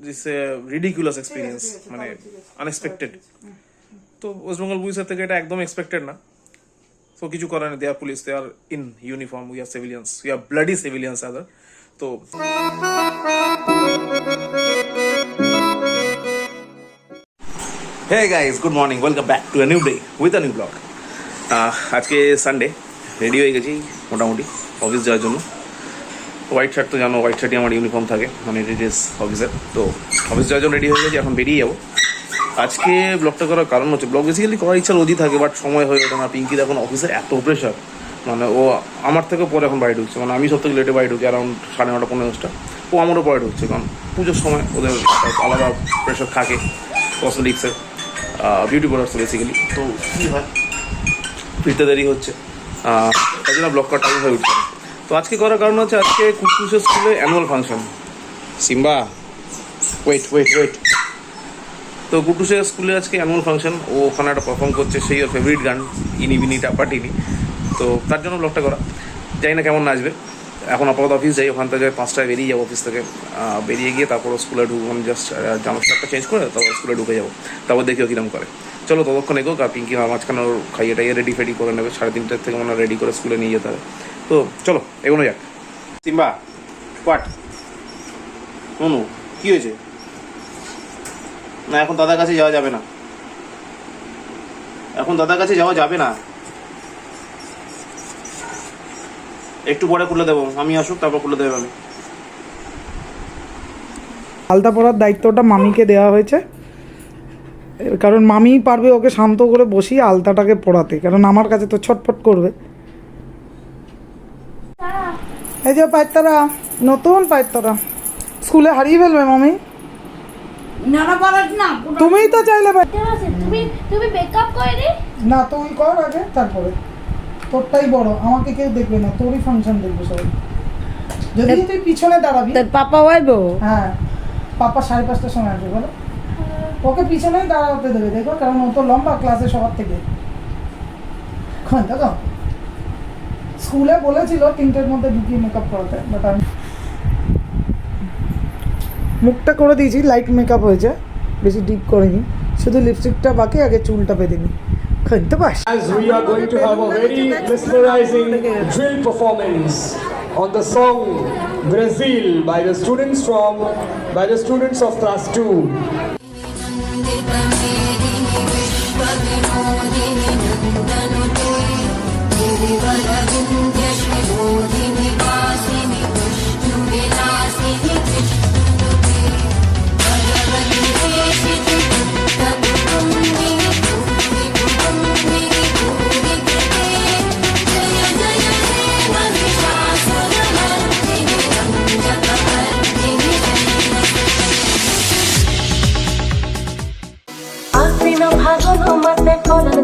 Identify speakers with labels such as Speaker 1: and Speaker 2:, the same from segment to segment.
Speaker 1: This ridiculous experience, মানে unexpected. তো West Bengal পুলিশের থেকে এটা একদম এক্সপেক্টেড না। তো কিছু করার নেই, they are police, they are in uniform, we are civilians, we are bloody civilians other. তো hey guys, good morning, welcome back to a new day with a new blog. আজকে সানডে, রেডি হয়ে গেছি মোটামুটি office যাওয়ার জন্য। White shirt তো জানো, white শার্টই আমার ইউনিফর্ম থাকে, মানে ইট ইজ অফিসের। তো অফিস যাওয়ার জন্য রেডি হয়ে গেছি, এখন বেরিয়ে যাবো। আজকে ব্লগটা করার কারণ হচ্ছে, ব্লগ বেসিক্যালি করার ইচ্ছা রোজই থাকে, বাট সময় হয়ে ওঠে না। পিঙ্কির এখন অফিসের এত প্রেশার, মানে ও আমার থেকে পরে এখন বাড়ি ঢুকছে, মানে আমি সব থেকে লেটে বাড়ি ঢুকি অ্যারাউন্ড 9:30 পৌনে 10টা। ও আমারও পরে ঢুকছে, কারণ পুজোর সময় ওদের আলাদা প্রেশার থাকে কসমেটিক্সের, বিউটি প্রোডাক্টস বেসিক্যালি। তো কী হয়, ফিরতে দেরি হচ্ছে, তাই জন্য ব্লগ করার টাইম হয়ে উঠছে। তো আজকে করার কারণ হচ্ছে, আজকে কুটকুসের স্কুলে annual function. Simba, wait wait wait. তো কুটুসের স্কুলে আজকে অ্যানুয়াল ফাংশন, ও ওখানে একটা পারফর্ম করছে, সেই ওর ফেভারিট গান ইনি বিনি টাপা টিনি। তো তার জন্য ব্লগটা করা, জানি না কেমন নাচবে। এখন আপাতত অফিস যাই, ওখান থেকে 5টায় বেরিয়ে যাবো অফিস থেকে। বেরিয়ে গিয়ে তারপর স্কুলে ঢুকবো, মানে জাস্ট জামা একটা চেঞ্জ করে তারপর স্কুলে ঢুকে যাবো। তারপর দেখি ও কিরম করে। চলো ততক্ষণ এগোক, আর পিঙ্কি মাঝখানে ওর খাইয়ে টাইয়ে রেডি ফেডি করে নেবে। 3:30 থেকে মনে রেডি করে স্কুলে নিয়ে যেতে হবে। তো চলো এগোনো যাক। সিম্বা হোয়াট, নুনু কী হয়েছে? না, এখন দাদার কাছে যাওয়া যাবে না, এখন দাদার কাছে যাওয়া যাবে না। একটু পরে খুলে দেবো, আমি আসুক তারপর খুলে দেবে। আমি
Speaker 2: আলতা পরার দায়িত্বটা মামিকে দেওয়া হয়েছে, কারণ মামি পারবে ওকে শান্ত করে বসিয়ে আলতাটাকে পরাতে, কারণ আমার কাছে তো ছটফট করবে। এই যে পায়তারা, নতুন পায়তারা স্কুলে হারিয়ে ফেলবে মামি। তুমিই তো চাইলে
Speaker 3: তুমি মেকআপ করে রে
Speaker 2: না, তুই কর আগে, তারপরে তোরটাই বড়, আমাকে কেউ দেখবে না, তোরই ফাংশন দেখবে সবাই। যদি তুই পিছনে দাঁড়াবি।
Speaker 4: পাপা আইবো?
Speaker 2: হ্যাঁ, পাপা 5:30টার সময় আসবে, বলো। ওকে পিছনেই দাঁড়াতে দেবে, দেখো, কারণ ও তো লম্বা ক্লাসে সবার থেকে। দেখো স্কুলে বলেছিল 3টের মধ্যে ঢুকিয়ে মেকআপ করাতে, বাট আমি মুখটা করে দিয়েছি, লাইট মেকআপ হয়েছে, বেশি ডিপ করিনি, শুধু লিপস্টিকটা বাকি, আগে চুলটা বেঁধে নিই। খাইতে pass.
Speaker 5: As we are going to have a very mesmerizing drill performance on the song Brazil by the students of class 2.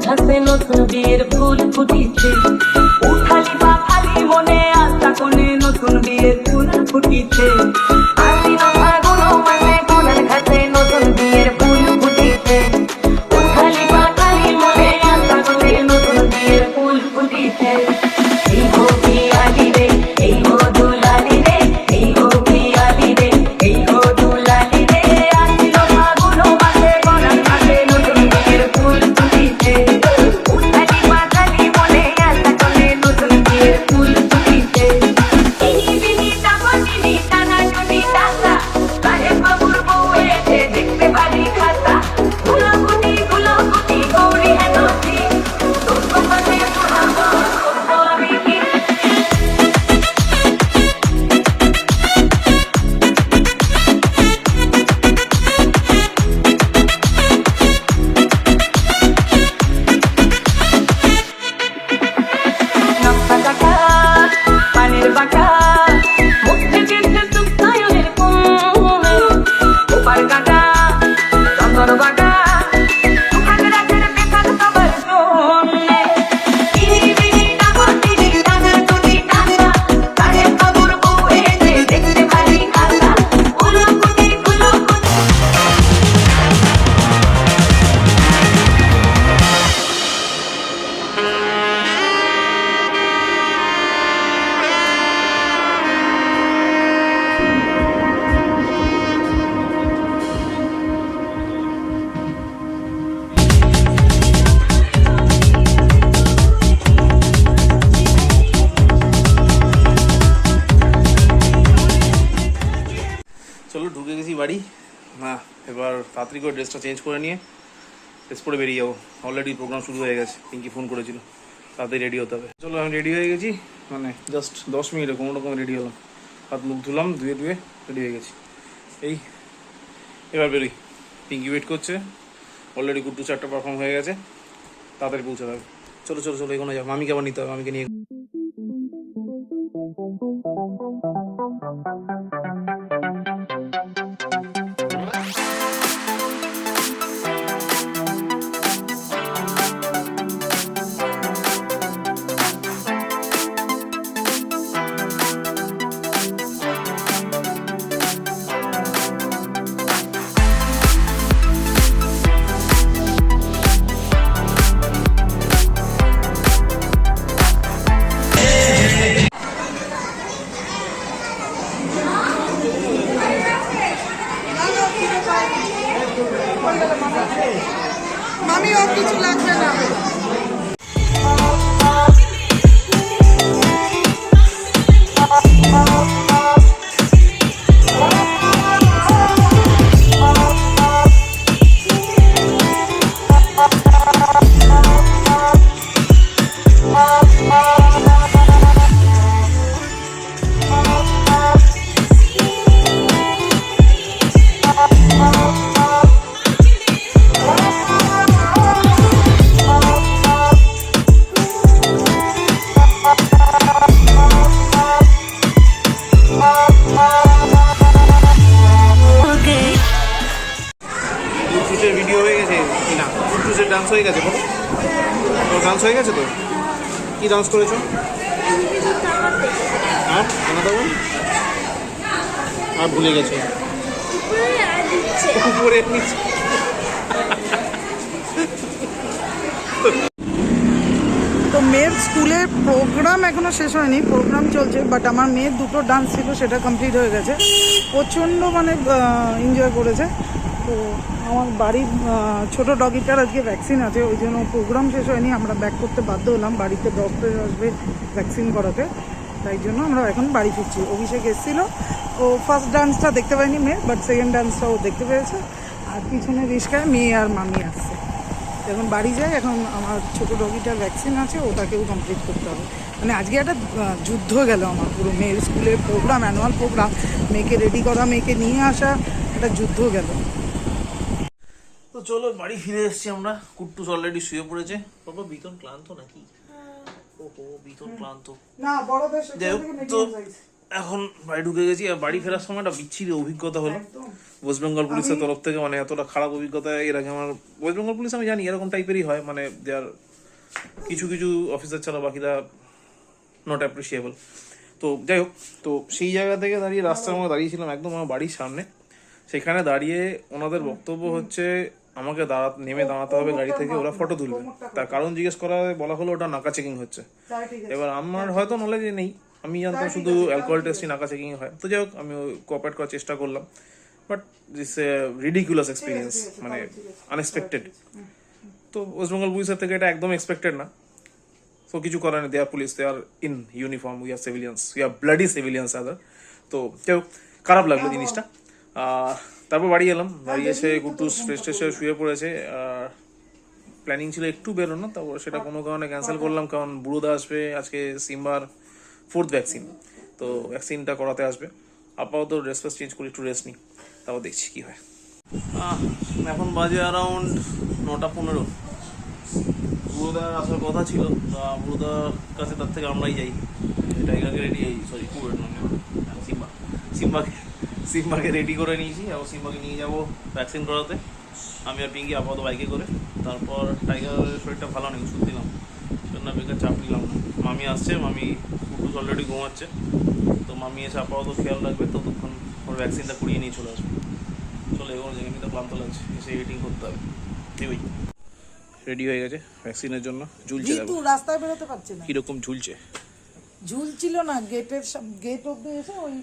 Speaker 6: ঘাসে নতুন বিয়ের ফুল ফুটিছে, উঠালি বা খালি মনে আশা কোনে নতুন বিয়ের ফুল ফুটিছে। আশ্বিন ফাগুন মাসে কোনার ঘাসে নতুন বিয়ের ফুল ফুটিছে, উঠালি বা খালি মনে আশা কোনে নতুন বিয়ের ফুল ফুটিছে। এই হোকি আলি রে, এই মধুলালি রে, এই হোকি আলি রে, এই মধুলালি রে। আশ্বিন ফাগুন মাসে কোনার ঘাসে নতুন বিয়ের ফুল ফুটিছে, উঠালি বা খালি মনে আশা কোনে নতুন বিয়ের ফুল ফুটিছে। ইনি বিনি টাকা
Speaker 1: চলো ঢুকে গেছি বাড়ি। না এবার তাড়াতাড়ি করে ড্রেসটা চেঞ্জ করে নিয়ে ড্রেস পরে বেরিয়ে যাবো। অলরেডি প্রোগ্রাম শুরু হয়ে গেছে, পিঙ্কি ফোন করেছিল, তাড়াতাড়ি রেডি হতে হবে। চলো আমি রেডি হয়ে গেছি, মানে জাস্ট 10 মিনিটে কোনো রকম রেডি হলাম, হাত মুখ ধুলাম, ধুয়ে রেডি হয়ে গেছি। এই এবার বেরোই, পিঙ্কি ওয়েট করছে, অলরেডি গুড্ডু 4টা পারফর্ম হয়ে গেছে, তাড়াতাড়ি পৌঁছাতে হবে। চলো চলো চলো এখানে যাও, মামিকে আবার নিতে হবে, মামিকে নিয়ে
Speaker 2: মামি ও কিছু লাগবে না।
Speaker 1: গুড্ডুসের ভিডিও হয়ে গেছে কি না? গুড্ডুসের ডান্স হয়ে গেছে, বলো তোর ডান্স হয়ে গেছে তো? কি ডান্স করেছো? আর জানা দেবো আর ভুলে গেছে উপরে নিচে।
Speaker 2: তো মেয়ের স্কুলের প্রোগ্রাম এখনো শেষ হয়নি, প্রোগ্রাম চলছে, বাট আমার মেয়ের দুটো ডান্স ছিল, সেটা কমপ্লিট হয়ে গেছে। প্রচণ্ড মানে এনজয় করেছে। তো আমার বাড়ির ছোটো ডগিটার আজকে ভ্যাকসিন আছে, ওই জন্য প্রোগ্রাম শেষ হয়নি, আমরা ব্যাক করতে বাধ্য হলাম, বাড়িতে ডক্টর আসবে ভ্যাকসিন করাতে, তাই জন্য আমরা এখন বাড়ি ফিরছি। অভিষেক এসেছিলো, ও ফার্স্ট ডান্সটা দেখতে পায়নি মেয়ে, বাট সেকেন্ড ডান্সটা ও দেখতে পেয়েছে। আর পিছনে রিস্কায় মেয়ে আর মামি আসছে। এখন বাড়ি যাই, এখন আমার ছোটো ডগিটার ভ্যাকসিন আছে, ওটাকেও কমপ্লিট করতে হবে। মানে আজকে একটা যুদ্ধ গেল আমার, পুরো মেয়ের স্কুলের প্রোগ্রাম, অ্যানুয়াল প্রোগ্রাম, মেয়েকে রেডি করা, মেয়েকে নিয়ে আসা, একটা যুদ্ধ গেল।
Speaker 1: তো চলো বাড়ি ফিরে এসেছি আমরা। কুট্টুস অলরেডি শুয়ে পড়েছে। বাবা বিতন ক্লান্ত নাকি? ওহো বিতন ক্লান্ত।
Speaker 2: না বড়দের
Speaker 1: যাই হোক, তো এখন বাড়ি ঢুকে গেছি। আর বাড়ি ফেরার সময় একটা বিচ্ছিরি অভিজ্ঞতা হলো ওয়েস্ট বেঙ্গল পুলিশের তরফ থেকে। মানে এতটা খারাপ অভিজ্ঞতা এর আগে আমার, ওয়েস্ট বেঙ্গল পুলিশ আমি জানি এরকম টাইপেরই হয়, মানে দেয়ার কিছু কিছু অফিসার ছাড়া বাকিরা নট অ্যাপ্রিসিয়েবল। তো যাই হোক, তো সেই জায়গা থেকে দাঁড়িয়ে রাস্তার মধ্যে দাঁড়িয়েছিলাম একদম আমার বাড়ির সামনে। সেখানে দাঁড়িয়ে ওনাদের বক্তব্য হচ্ছে আমাকে নেমে দাঁড়াতে হবে গাড়ি থেকে, ওরা ফটো তুলবে। তার কারণ জিজ্ঞেস করা বলা হলো ওটা নাকা চেকিং হচ্ছে। এবার আমার হয়তো নলেজ নেই, আমি জানতাম শুধু অ্যালকোহল টেস্টই নাকা চেকিং হয়। তো যাই হোক, আমি কোঅপারেট করার চেষ্টা করলাম, বাট দিস রিডিকুলাস এক্সপিরিয়েন্স, মানে আনএক্সপেক্টেড। তো ওয়েস্ট বেঙ্গল পুলিশের থেকে এটা একদম এক্সপেক্টেড না। তো কিছু করার নেই, they are police, they are in uniform, we are civilians, we are bloody civilians other. তো যাই হোক, খারাপ লাগলো জিনিসটা। তারপর বাড়ি এলাম, বাড়ি এসে কুট্টুস ফ্রেশ ট্রেশ হয়ে শুয়ে পড়েছে। প্ল্যানিং ছিল একটু বেরোনো, তারপর সেটা কোনো কারণে ক্যান্সেল করলাম, কারণ বুড়োদা আসবে আজকে, সিম্বার 4th ভ্যাকসিন, তো ভ্যাকসিনটা করাতে আসবে। আপাতত ড্রেস ফ্রেস চেঞ্জ করে একটু রেস্ট নিই, তারপর দেখছি কী হয়। এখন বাজে অ্যারাউন্ড 9:15। বুড়োদার আসার কথা ছিল, তা বুড়োদার কাছে তার থেকে আমরাই যাই, টাইগারকে রেডি, সরি কুবের নয়, সিম্বাকে রেডি করে নিয়েছি। এবং সিম্বাকে নিয়ে যাবো ভ্যাকসিন করাতে, আমি আর পিঙ্কি আপাতত বাইকে করে। তারপর টাইগারের শরীরটা ভালো নেই, ওষুধ দিলাম, সেজন্য বেকার চাপ নিলাম না। মামি আসছে, মামি কুটুস অলরেডি ঘুমাচ্ছে, তো মামি এসে আপাতত খেয়াল রাখবে, ততক্ষণ ওর ভ্যাকসিনটা করিয়ে নিয়ে চলে আসবে। চলে এগোনো যায়, কিন্তু ক্লান্ত লাগছে, এসে এডিটিং করতে হবে। ওই রেডি হয়ে গেছে ভ্যাকসিনের জন্য, ঝুলছে,
Speaker 2: রাস্তায় বেরোতে পারছে না,
Speaker 1: কিরকম ঝুলছে,
Speaker 2: ঝুলছিল না, গেট অব্দি এসে, ওই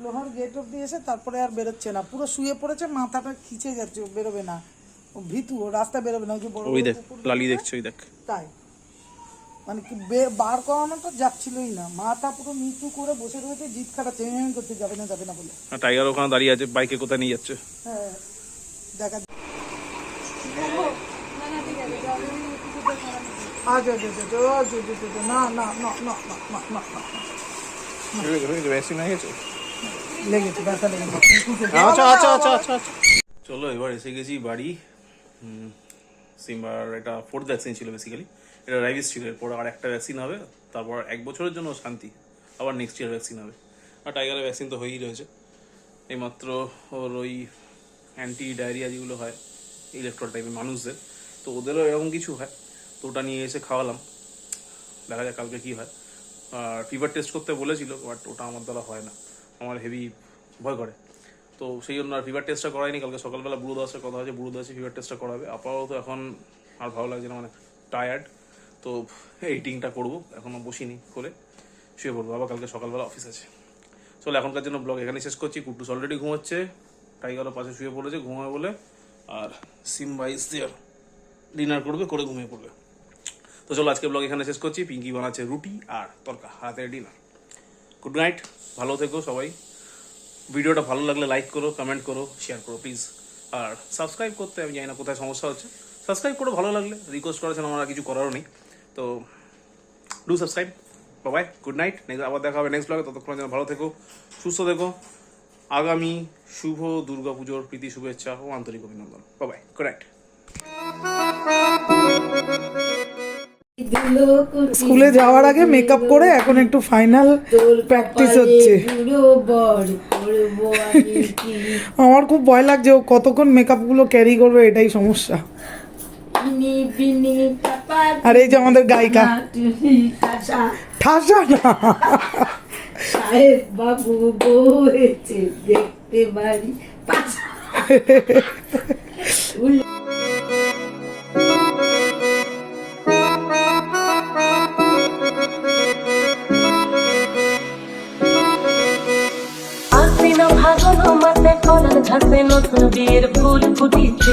Speaker 2: লোহার গেট অব্দি এসে তারপরে আর বেরোচ্ছে না, পুরো শুয়ে পড়েছে, মাথাটা খিচে যাচ্ছে, ও বেরোবে না, ও ভীতু, ও রাস্তায় বেরোবে না। ওই যে বড়
Speaker 1: ওই দেখ লালি দেখছে, ওই দেখ,
Speaker 2: তাই ও মানে কি বার করানোটা যাচ্ছিলই না, মাথা পুরো নিচু করে বসে রয়েছে, জিদ খাটা চেঞ্জ করতে যাবে না বলে।
Speaker 1: টাইগার ওখানে দাঁড়িয়ে আছে, বাইকে কোথায় নিয়ে যাচ্ছে?
Speaker 2: হ্যাঁ দেখা আচ্ছা না না না না না না না না
Speaker 1: ভ্যাকসিন হয়ে গেছে?
Speaker 2: লেগেছে, ব্যথা লেগেছে।
Speaker 1: আচ্ছা। চলো এবার এসে গেছি বাড়ি। সিম্বার এটা 4th ভ্যাকসিন ছিল বেসিক্যালি, এটা রাইবিস ছিল, এরপর আর একটা ভ্যাকসিন হবে, তারপর 1 বছরের জন্য শান্তি, আবার নেক্সট ইয়ার ভ্যাকসিন হবে। আর টাইগারের ভ্যাকসিন তো হয়েই রয়েছে, এইমাত্র ওর ওই অ্যান্টি ডায়রিয়া যেগুলো হয় ইলেকট্রল টাইপের মানুষদের, তো ওদেরও এরকম কিছু হয়, তো ওটা নিয়ে এসে খাওয়ালাম, দেখা যাক কালকে কী হয়। আর ফিভার টেস্ট করতে বলেছিল, বাট ওটা আমার দ্বারা হয় না, আমার হেভি ভয় করে, তো সেই জন্য আর ফিভার টেস্টটা করাইনি। কালকে সকালবেলা বুড়োদাসের কথা হয়েছে, বুড়োদাসে ফিভার টেস্টটা করাবে। আপাতত এখন আর ভালো লাগছে না, মানে টায়ার্ড, তো এইটিংটা করবো, এখনও বসিনি, করে শুয়ে পড়বো, আবার কালকে সকালবেলা অফিস আছে। চলো এখনকার জন্য ব্লগ এখানে শেষ করছি। কুট্টুস অলরেডি ঘুমোচ্ছে, টাইগারও পাশে শুয়ে পড়েছে ঘুমাবে বলে, আর সিম্বা ইজ দেয়ার, ডিনার করবে, করে ঘুমিয়ে পড়বে। তো চলো আজকে ব্লগ এখানে শেষ করছি। পিঙ্কি বানাচ্ছে রুটি আর তরকা, রাতের ডিনার। গুড নাইট, ভালো থেকো সবাই। ভিডিওটা ভালো লাগলে লাইক করো, কমেন্ট করো, শেয়ার করো প্লিজ। আর সাবস্ক্রাইব করতে আমি জানি না কোথায় সমস্যা হচ্ছে, সাবস্ক্রাইব করো ভালো লাগলে, রিকোয়েস্ট করেছেন, আমার আর কিছু করারও নেই, তো do subscribe. Bye, good night, আবার দেখা হবে নেক্সট ব্লগে। ততক্ষণ যেন ভালো থেকো, সুস্থ থেকো। আগামী শুভ দুর্গাপুজোর প্রীতি শুভেচ্ছা ও আন্তরিক অভিনন্দন। Bye, good night.
Speaker 2: স্কুলে যাওয়ার আগে মেকআপ করে এখন একটু ফাইনাল প্র্যাকটিস হচ্ছে। আমার খুব ভয় লাগছে ও কতক্ষণ মেকআপ গুলো ক্যারি করবে, এটাই সমস্যা। আর এই যে আমাদের গায়িকা ঠাসা না,
Speaker 4: সাহেব বাবু বলেছে দেখতে পারি
Speaker 6: আশ্বিন ফাগুন মাসে ফলন ঘাসে নতুন বিয়ের ফুল ফুটিছে।